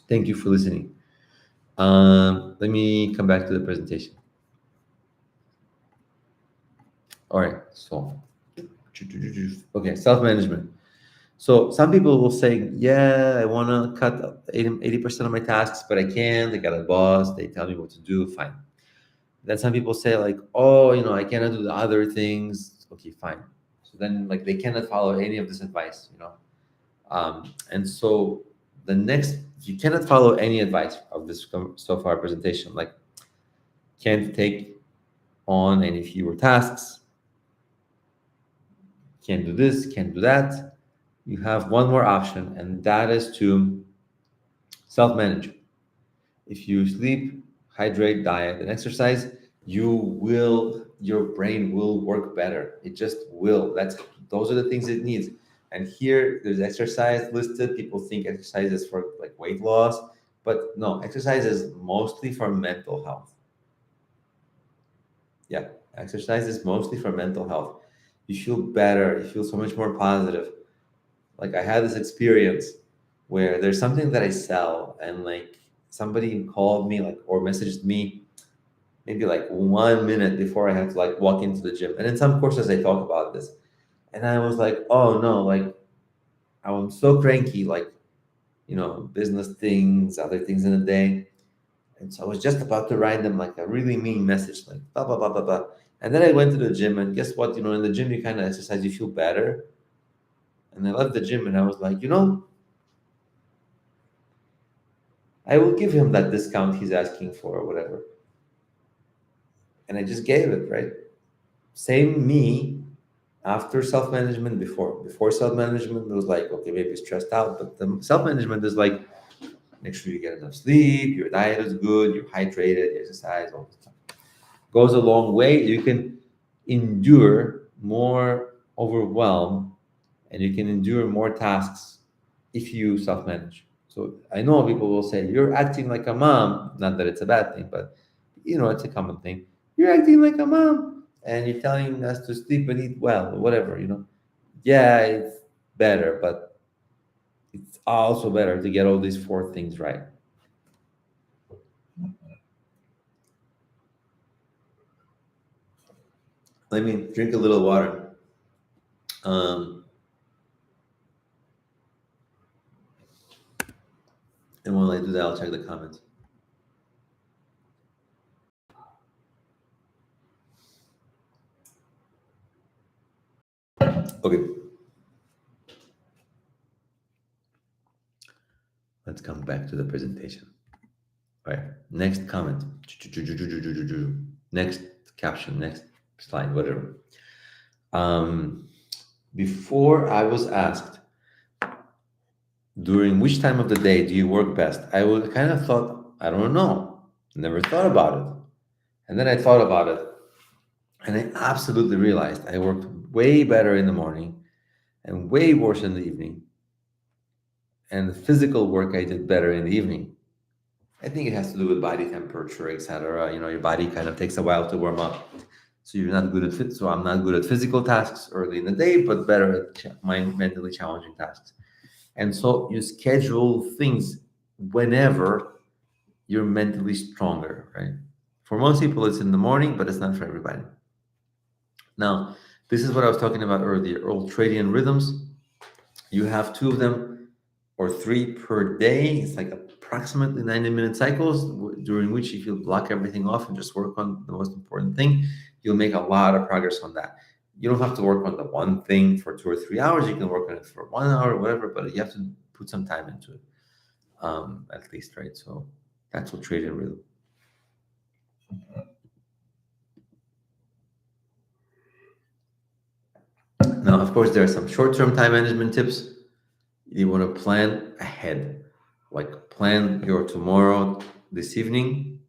Thank you for listening. Let me come back to the presentation. All right. So, okay, self-management. So some people will say, yeah, I want to cut 80% of my tasks, but I can't. I got a boss. They tell me what to do. Fine. Then some people say like, oh, I cannot do the other things. Okay, fine. So then like they cannot follow any of this advice. And so the next, you cannot follow any advice of this so far presentation. Like, can't take on any fewer tasks, can't do this, can't do that. You have one more option, and that is to self manage. If you sleep, hydrate, diet, and exercise, your brain will work better. It just will. Those are the things it needs. And here there's exercise listed. People think exercise is for like weight loss, but no, exercise is mostly for mental health. Yeah, exercise is mostly for mental health. You feel better, you feel so much more positive. Like I had this experience where there's something that I sell, and like somebody called me like or messaged me maybe like 1 minute before I had to like walk into the gym. And in some courses I talk about this. And I was like, oh no, like I'm so cranky, like, business things, other things in the day. And so I was just about to write them like a really mean message, like blah blah blah blah blah. And then I went to the gym, and guess what? In the gym you kind of exercise, you feel better. And I left the gym, and I was like, I will give him that discount he's asking for or whatever. And I just gave it, right? Same me after self-management. Before self-management it was like, okay, maybe stressed out, but the self-management is like, make sure you get enough sleep, your diet is good, you're hydrated, exercise, all this stuff goes a long way. You can endure more overwhelm, and you can endure more tasks if you self-manage. So I know people will say, you're acting like a mom. Not that it's a bad thing, but it's a common thing. You're acting like a mom, and you're telling us to sleep and eat well or whatever. Yeah, it's better, but it's also better to get all these four things right. Let me drink a little water. Um, and while I do that, I'll check the comments. Okay, let's come back to the presentation. All right, next comment. Next caption, next slide, whatever. Um, Before I was asked, during which time of the day do you work best? I would kind of thought, I don't know. Never thought about it. And then I thought about it, and I absolutely realized I worked way better in the morning and way worse in the evening. And the physical work I did better in the evening. I think it has to do with body temperature, etc. Your body kind of takes a while to warm up. So you're not good at fit. So I'm not good at physical tasks early in the day, but better at mentally challenging tasks. And so you schedule things whenever you're mentally stronger, right? For most people, it's in the morning, but it's not for everybody. Now, this is what I was talking about earlier, ultradian rhythms. You have two of them or three per day. It's like approximately 90-minute cycles, during which if you block everything off and just work on the most important thing, you'll make a lot of progress on that. You don't have to work on the one thing for 2 or 3 hours. You can work on it for 1 hour or whatever, but you have to put some time into it, at least, right? So that's what trading rhythm. Now, of course, there are some short-term time management tips. You want to plan ahead, like plan your tomorrow this evening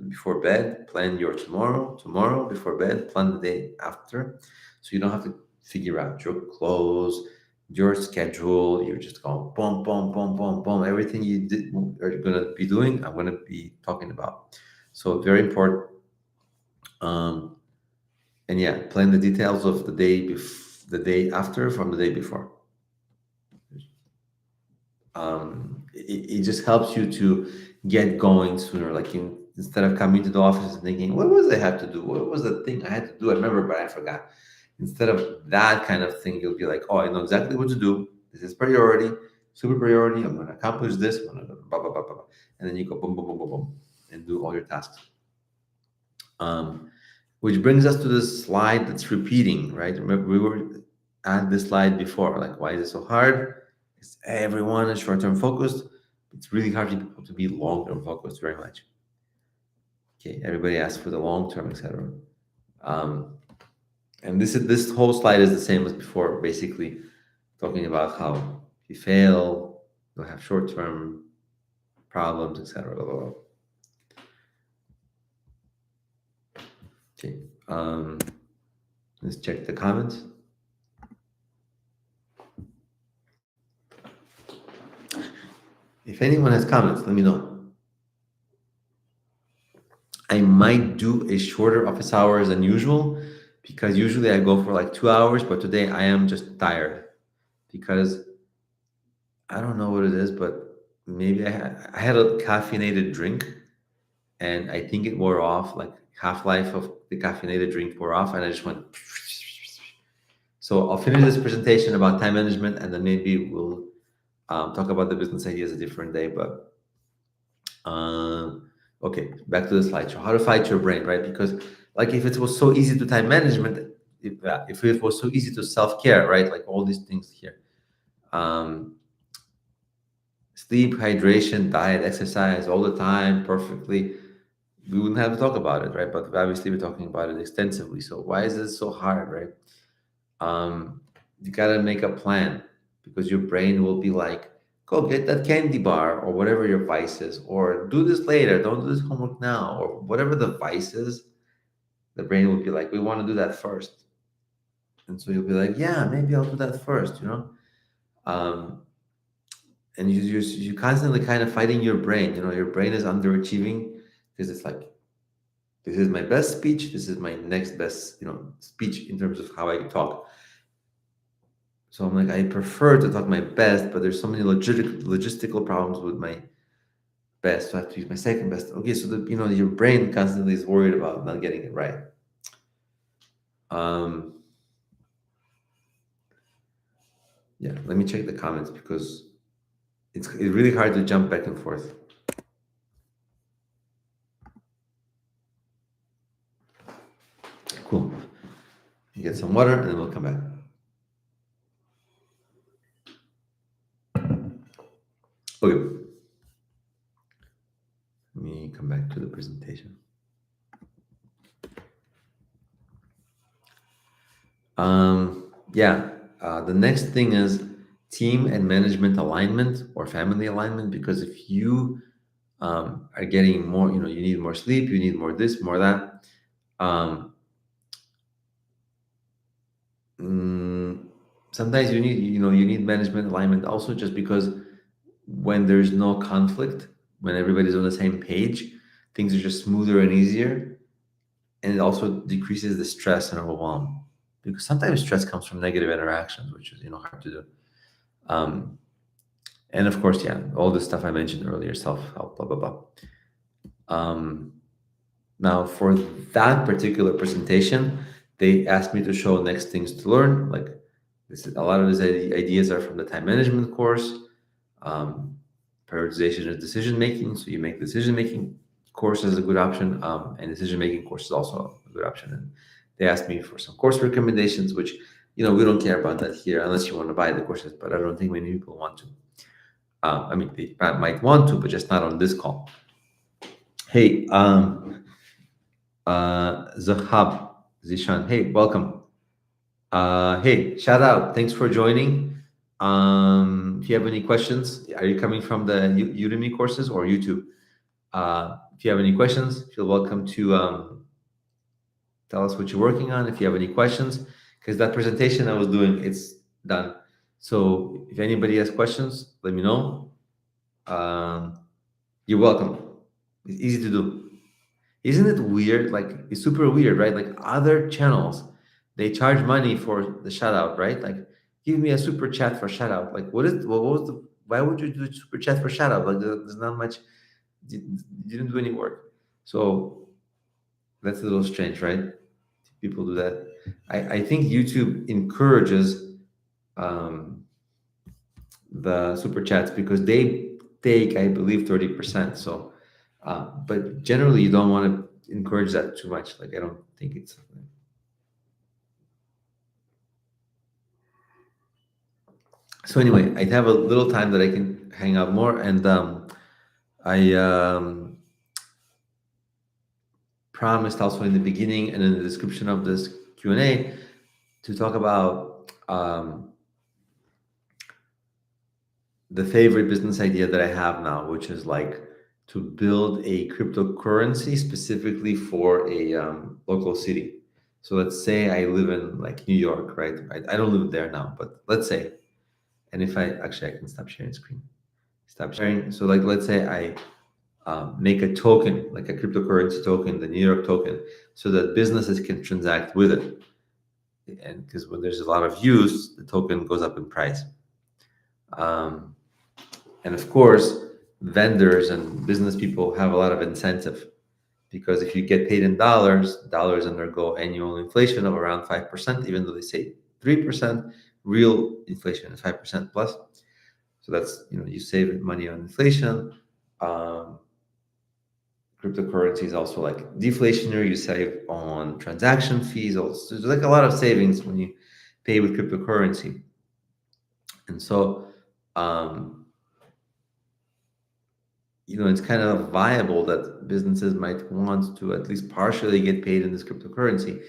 before bed, plan your tomorrow before bed, plan the day after. So you don't have to figure out your clothes, your schedule. You're just going boom, boom, boom, boom, boom. Everything you did are going to be doing, I'm going to be talking about. So very important. Um, and yeah, plan the details of the day after from the day before. it just helps you to get going sooner. Like instead of coming to the office and thinking, what was I have to do? What was the thing I had to do? I remember, but I forgot. Instead of that kind of thing, you'll be like, oh, I know exactly what to do. This is priority, super priority. I'm going to accomplish this. I'm going to blah, blah, blah, blah, blah. And then you go boom, boom, boom, boom, boom, and do all your tasks. Um, which brings us to this slide that's repeating, right? Remember, we were at this slide before. Like, why is it so hard? It's everyone is short-term focused. It's really hard for people to be long-term focused very much. Okay, everybody asks for the long-term, etc. Um, and this whole slide is the same as before, basically talking about how if you fail, you'll have short-term problems, etc. Okay, let's check the comments. If anyone has comments, let me know. I might do a shorter office hours than usual because usually I go for like 2 hours, but today I am just tired because I don't know what it is, but maybe I had a caffeinated drink and I think it wore off, like half life of the caffeinated drink wore off, and I just went. So I'll finish this presentation about time management, and then maybe we'll talk about the business ideas a different day. But okay, back to the slideshow. How to fight your brain, right? Because like if it was so easy to time management, if it was so easy to self-care, right? Like all these things here. Sleep, hydration, diet, exercise all the time, perfectly. We wouldn't have to talk about it, right? But obviously we're talking about it extensively. So why is this so hard, right? You gotta make a plan because your brain will be like, go get that candy bar or whatever your vice is, or do this later, don't do this homework now, or whatever the vice is, the brain will be like, we want to do that first. And so you'll be like, yeah, maybe I'll do that first, you know? Um, and you constantly kind of fighting your brain, you know, your brain is underachieving because it's like, this is my best speech, this is my next best, speech in terms of how I talk. So I'm like, I prefer to talk my best, but there's so many logistical problems with my best. So I have to use my second best. Okay, so your brain constantly is worried about not getting it right. Yeah, let me check the comments because it's really hard to jump back and forth. Cool. You get some water and then we'll come back. Okay. Let me come back to the presentation. The next thing is team and management alignment or family alignment, because if you are getting more, you need more sleep, you need more this, more that. Sometimes you need management alignment also, just because when there's no conflict, when everybody's on the same page, things are just smoother and easier, and it also decreases the stress and overwhelm, because sometimes stress comes from negative interactions, which is hard to do. And of course, all the stuff I mentioned earlier, self-help, blah blah blah. Now, for that particular presentation, they asked me to show next things to learn. Like a lot of these ideas are from the time management course. Prioritization is decision making, so you make decision making course as a good option, and decision making course is also a good option. And they asked me for some course recommendations, which we don't care about that here unless you want to buy the courses, but I don't think many people want to. I mean, they might want to, but just not on this call. Hey, Zahab Zishan, hey, welcome. Hey, shout out, thanks for joining. If you have any questions, are you coming from the Udemy courses or YouTube? If you have any questions, feel welcome to tell us what you're working on. If you have any questions, because that presentation I was doing, it's done. So if anybody has questions, let me know. You're welcome. It's easy to do. Isn't it weird? Like, it's super weird, right? Like other channels, they charge money for the shout out, right? Like, give me a super chat for shout out. Like, what was why would you do super chat for shout out? Like there's not much. You didn't do any work. So that's a little strange, right? People do that. I think YouTube encourages um, the super chats because they take, I believe, 30%. So, but generally, you don't want to encourage that too much. Like, I don't think it's. So anyway, I have a little time that I can hang out more, and I promised also in the beginning and in the description of this Q&A to talk about the favorite business idea that I have now, which is like to build a cryptocurrency specifically for a local city. So let's say I live in like New York, right? I don't live there now, but let's say, and if I actually I can stop sharing screen, stop sharing. So like let's say I make a token, like a cryptocurrency token, the New York token, so that businesses can transact with it. And because when there's a lot of use, the token goes up in price. Um, And of course, vendors and business people have a lot of incentive because if you get paid in dollars, dollars undergo annual inflation of around 5%, even though they say 3%, real inflation is 5% plus. So that's, you save money on inflation. Um, Cryptocurrency is also like deflationary. You save on transaction fees. Also, there's like a lot of savings when you pay with cryptocurrency. And so, um, it's kind of viable that businesses might want to at least partially get paid in this cryptocurrency.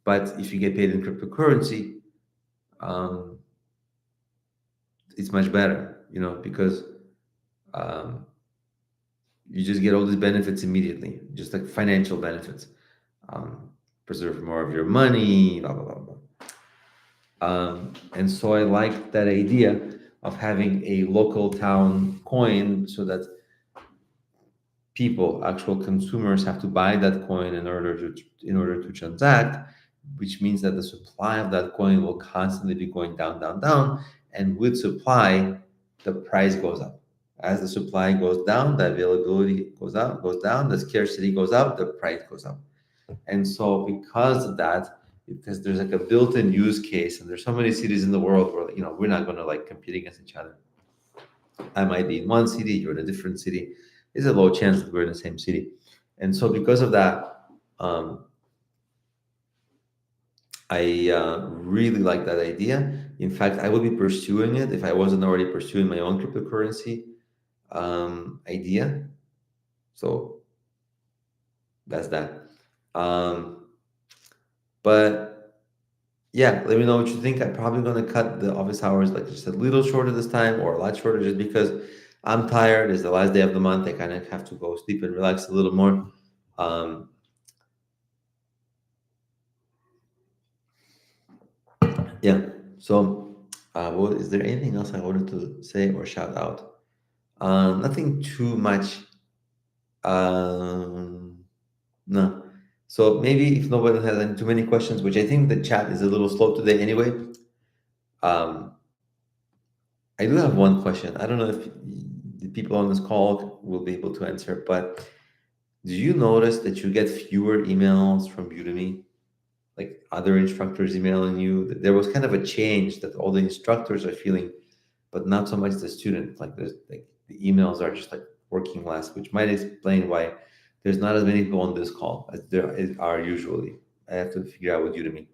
But if you get paid in cryptocurrency, um, it's much better, because um, you just get all these benefits immediately, just like financial benefits. Um, Preserve more of your money, blah, blah, blah, blah. And so I like that idea of having a local town coin so that people, actual consumers, have to buy that coin in order to transact, which means that the supply of that coin will constantly be going down, down, down, and with supply, the price goes up. As the supply goes down, the availability goes down, the scarcity goes up, the price goes up. And so, because of that, because there's like a built-in use case, and there's so many cities in the world where we're not going to like compete against each other. I might be in one city, you're in a different city. There's a low chance that we're in the same city. And so, because of that, I really like that idea. In fact, I would be pursuing it if I wasn't already pursuing my own cryptocurrency idea. So, that's that. But yeah, let me know what you think. I'm probably going to cut the office hours like just a little shorter this time or a lot shorter just because I'm tired. It's the last day of the month. I kind of have to go sleep and relax a little more. Um, yeah. So, is there anything else I wanted to say or shout out? Nothing too much. Um, no. So maybe if nobody has any too many questions, which I think the chat is a little slow today anyway. Um, I do have one question. I don't know if the people on this call will be able to answer, but do you notice that you get fewer emails from Udemy, like other instructors emailing you? There was kind of a change that all the instructors are feeling, but not so much the student. Like the emails are just like working less, which might explain why there's not as many people on this call as are usually. I have to figure out with Udemy.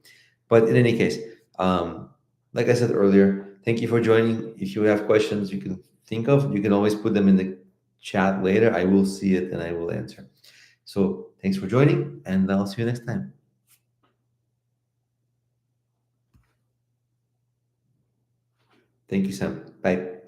But in any case, like I said earlier, thank you for joining. If you have questions you can think of, you can always put them in the chat later. I will see it and I will answer. So thanks for joining, and I'll see you next time. Thank you, Sam. Bye.